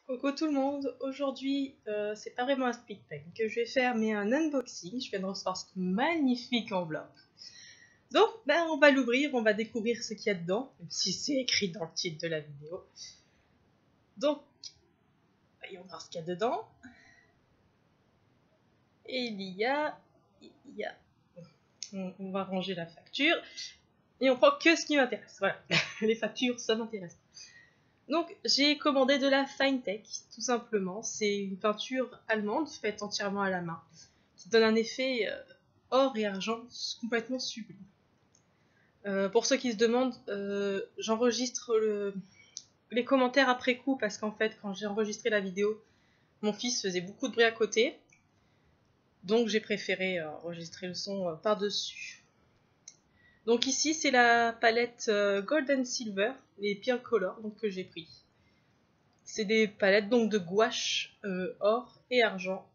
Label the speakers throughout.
Speaker 1: Coucou tout le monde, aujourd'hui c'est pas vraiment un speed paint que je vais faire mais un unboxing. Je viens de recevoir cette magnifique enveloppe. Donc on va l'ouvrir, on va découvrir ce qu'il y a dedans, même si c'est écrit dans le titre de la vidéo. Donc, voyons voir ce qu'il y a dedans. Et il y a... On va ranger la facture. Et on prend que ce qui m'intéresse, voilà. Les factures, ça m'intéresse. Donc j'ai commandé de la Finetec, tout simplement. C'est une peinture allemande faite entièrement à la main, qui donne un effet or et argent complètement sublime. Pour ceux qui se demandent, j'enregistre les commentaires après coup parce qu'en fait quand j'ai enregistré la vidéo, mon fils faisait beaucoup de bruit à côté. Donc j'ai préféré enregistrer le son par-dessus. Donc ici c'est la palette Gold and Silver, les Pearl Color donc, que j'ai pris. C'est des palettes donc de gouache or et argent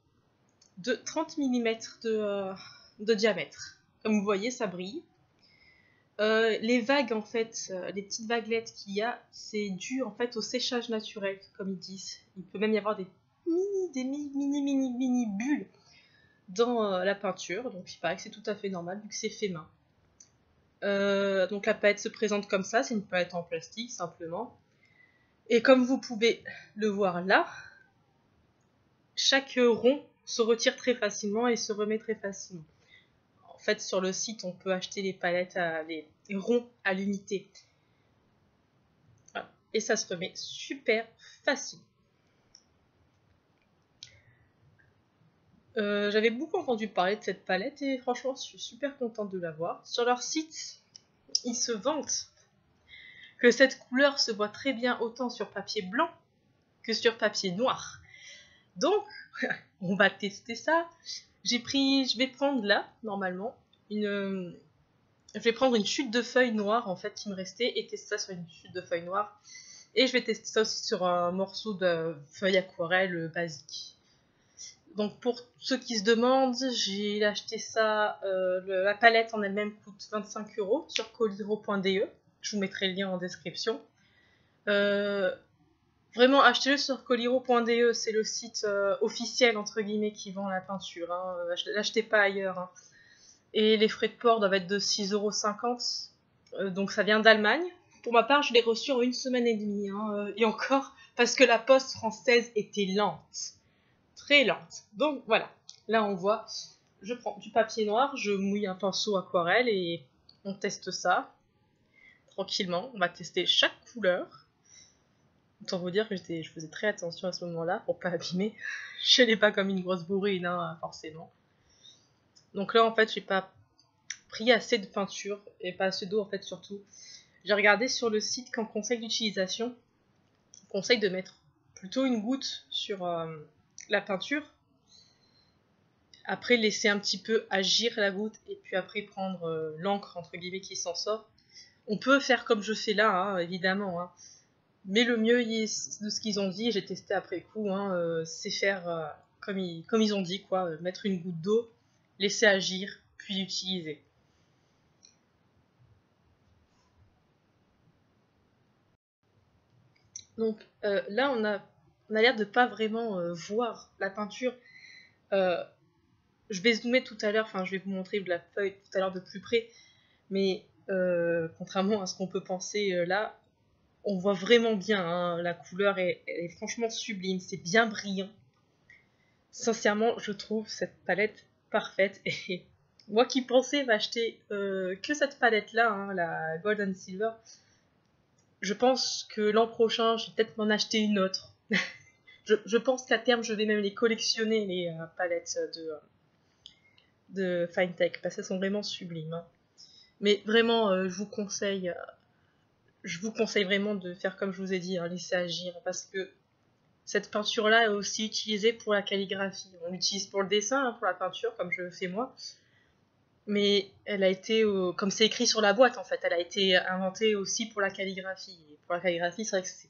Speaker 1: de 30 mm de diamètre. Comme vous voyez, ça brille. Les vagues en fait, les petites vaguelettes qu'il y a, c'est dû en fait au séchage naturel, comme ils disent. Il peut même y avoir des mini bulles dans la peinture, donc il paraît que c'est tout à fait normal vu que c'est fait main. Donc la palette se présente comme ça, c'est une palette en plastique simplement. Et comme vous pouvez le voir là, chaque rond se retire très facilement et se remet très facilement. En fait, sur le site, on peut acheter les palettes, les ronds à l'unité. Voilà. Et ça se remet super facile. J'avais beaucoup entendu parler de cette palette et franchement, je suis super contente de l'avoir. Sur leur site, ils se vantent que cette couleur se voit très bien autant sur papier blanc que sur papier noir. Donc, on va tester ça. Je vais prendre là, normalement, je vais prendre une chute de feuilles noires en fait qui me restait et tester ça sur une chute de feuilles noires. Et je vais tester ça aussi sur un morceau de feuille aquarelle basique. Donc pour ceux qui se demandent, j'ai acheté ça, la palette en elle-même coûte 25 € sur coliro.de. Je vous mettrai le lien en description. Vraiment, achetez-le sur coliro.de, c'est le site officiel entre guillemets qui vend la peinture. Hein. L'achetez pas ailleurs. Hein. Et les frais de port doivent être de 6,50 €. Donc ça vient d'Allemagne. Pour ma part, je l'ai reçu en 1 semaine et demie. Hein, et encore, parce que la poste française était lente. Très lente. Donc voilà. Là, on voit, je prends du papier noir, je mouille un pinceau aquarelle et on teste ça. Tranquillement. On va tester chaque couleur. Autant vous dire que je faisais très attention à ce moment-là pour pas abîmer. Je n'ai pas comme une grosse bourrine, hein, forcément. Donc là, en fait, j'ai pas pris assez de peinture et pas assez d'eau en fait surtout. J'ai regardé sur le site qu'en conseil d'utilisation, on conseille de mettre plutôt une goutte sur la peinture. Après laisser un petit peu agir la goutte et puis après prendre l'encre entre guillemets qui s'en sort. On peut faire comme je fais là, hein, évidemment. Hein. Mais le mieux de ce qu'ils ont dit, j'ai testé après coup, hein, c'est faire comme ils ont dit, quoi, mettre une goutte d'eau, laisser agir, puis utiliser. Donc là, on a l'air de pas vraiment voir la peinture. Je vais zoomer tout à l'heure, enfin je vais vous montrer de la feuille tout à l'heure de plus près, mais contrairement à ce qu'on peut penser là, on voit vraiment bien, hein, la couleur elle est franchement sublime, c'est bien brillant. Sincèrement, je trouve cette palette parfaite et moi qui pensais m'acheter que cette palette là, hein, la Gold and Silver, je pense que l'an prochain, je vais peut-être m'en acheter une autre. Je pense qu'à terme, je vais même les collectionner, les palettes de Finetec, parce qu'elles sont vraiment sublimes. Hein. Mais vraiment, je vous conseille vraiment de faire comme je vous ai dit, hein, laisser agir, parce que cette peinture-là est aussi utilisée pour la calligraphie. On l'utilise pour le dessin, hein, pour la peinture, comme je le fais moi. Mais elle a été, comme c'est écrit sur la boîte en fait, elle a été inventée aussi pour la calligraphie. Et pour la calligraphie, c'est vrai que c'est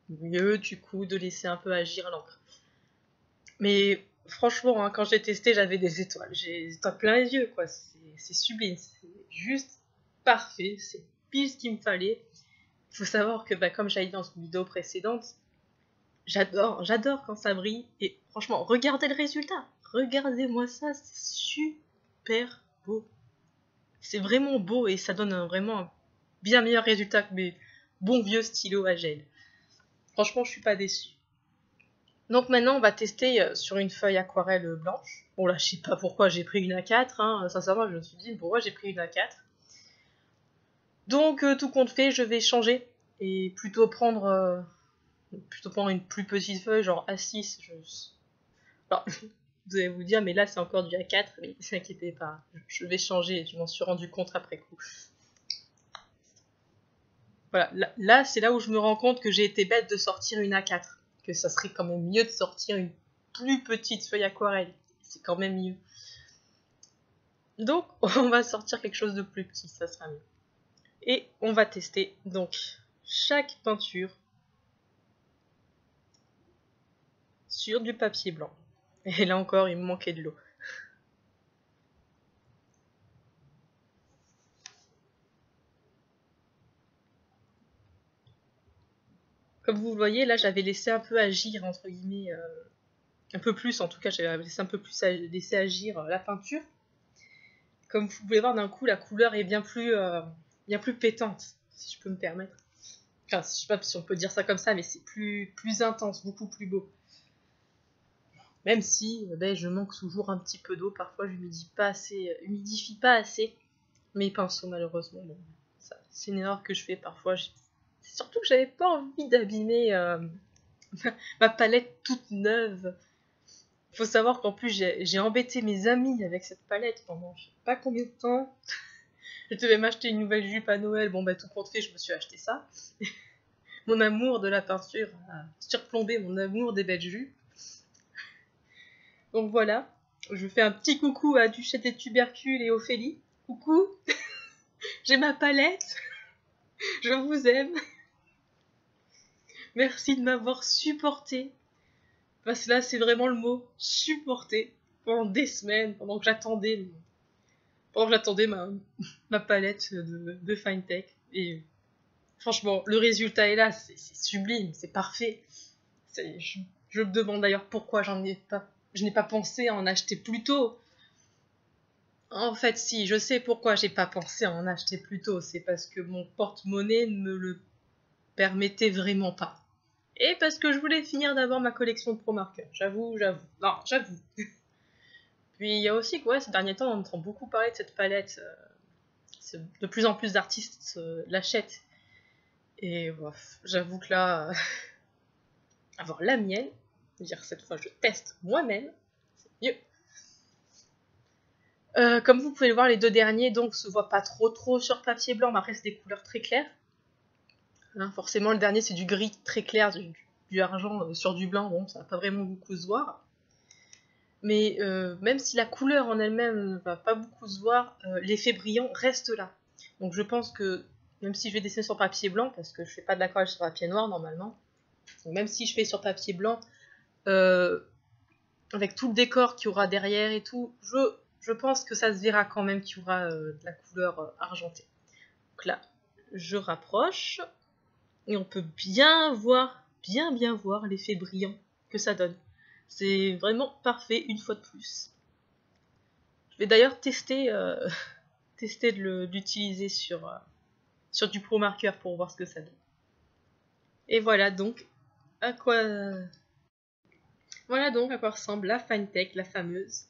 Speaker 1: mieux du coup de laisser un peu agir l'encre. Mais franchement, hein, quand j'ai testé, j'avais des étoiles. J'ai des étoiles plein les yeux, quoi. C'est sublime, c'est juste parfait, c'est pile ce qu'il me fallait. Il faut savoir que, comme j'avais dit dans une vidéo précédente, j'adore quand ça brille. Et franchement, regardez le résultat. Regardez-moi ça, c'est super beau. C'est vraiment beau et ça donne vraiment un bien meilleur résultat que mes bons vieux stylos à gel. Franchement, je suis pas déçue. Donc maintenant, on va tester sur une feuille aquarelle blanche. Bon là, je sais pas pourquoi j'ai pris une A4. Hein. Sincèrement, je me suis dit pourquoi j'ai pris une A4. Donc tout compte fait, je vais changer et plutôt prendre une plus petite feuille, genre A6. Alors, vous allez vous dire, mais là c'est encore du A4, mais ne vous inquiétez pas, je vais changer, je m'en suis rendu compte après coup. Voilà, là c'est là où je me rends compte que j'ai été bête de sortir une A4, que ça serait quand même mieux de sortir une plus petite feuille aquarelle, c'est quand même mieux. Donc on va sortir quelque chose de plus petit, ça sera mieux. Et on va tester donc chaque peinture sur du papier blanc. Et là encore, il me manquait de l'eau. Comme vous le voyez, là j'avais laissé un peu agir, entre guillemets, un peu plus en tout cas, j'avais laissé un peu plus laisser agir la peinture. Comme vous pouvez voir, d'un coup, la couleur est bien plus pétante, si je peux me permettre. Enfin, je sais pas si on peut dire ça comme ça, mais c'est plus intense, beaucoup plus beau. Même si je manque toujours un petit peu d'eau, parfois je humidifie pas assez mes pinceaux malheureusement. Bon, c'est une erreur que je fais parfois. C'est surtout que j'avais pas envie d'abîmer ma palette toute neuve. Faut savoir qu'en plus j'ai embêté mes amis avec cette palette pendant je sais pas combien de temps. Je devais m'acheter une nouvelle jupe à Noël, bon tout compte fait je me suis acheté ça. Mon amour de la peinture a surplombé mon amour des belles jupes. Donc voilà, je fais un petit coucou à Duchette et Tubercule et Ophélie. Coucou, j'ai ma palette, je vous aime. Merci de m'avoir supporté. Parce que là, c'est vraiment le mot, supporter. Pendant des semaines, pendant que j'attendais ma palette de Finetech. Et franchement, le résultat est là, c'est sublime, c'est parfait. Je me demande d'ailleurs pourquoi je n'ai pas pensé à en acheter plus tôt. En fait, si, je sais pourquoi j'ai pas pensé à en acheter plus tôt. C'est parce que mon porte-monnaie ne me le permettait vraiment pas. Et parce que je voulais finir d'abord ma collection de Pro Marker. J'avoue. Non, j'avoue. Puis il y a aussi que ces derniers temps, on entend beaucoup parler de cette palette. De plus en plus d'artistes l'achètent. Et j'avoue que là, avoir la mienne, dire cette fois je teste moi-même, c'est mieux. Comme vous pouvez le voir, les deux derniers donc se voient pas trop sur papier blanc, mais après c'est des couleurs très claires. Hein, forcément, le dernier c'est du gris très clair, du argent sur du blanc, bon, ça va pas vraiment beaucoup se voir. Mais même si la couleur en elle-même ne va pas beaucoup se voir, l'effet brillant reste là. Donc je pense que, même si je vais dessiner sur papier blanc, parce que je fais pas de l'aquarelle sur papier noir normalement, donc même si je fais sur papier blanc, avec tout le décor qu'il y aura derrière et tout, je pense que ça se verra quand même qu'il y aura de la couleur argentée. Donc là, je rapproche, et on peut bien voir l'effet brillant que ça donne. C'est vraiment parfait une fois de plus. Je vais d'ailleurs tester d'utiliser sur du Pro Marker pour voir ce que ça donne. Et voilà donc à quoi ressemble la Finetech, la fameuse.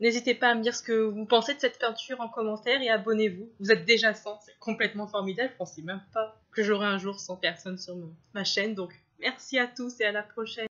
Speaker 1: N'hésitez pas à me dire ce que vous pensez de cette peinture en commentaire et abonnez-vous. Vous êtes déjà 100, c'est complètement formidable. Je pensais même pas que j'aurais un jour 100 personnes sur ma chaîne. Donc merci à tous et à la prochaine.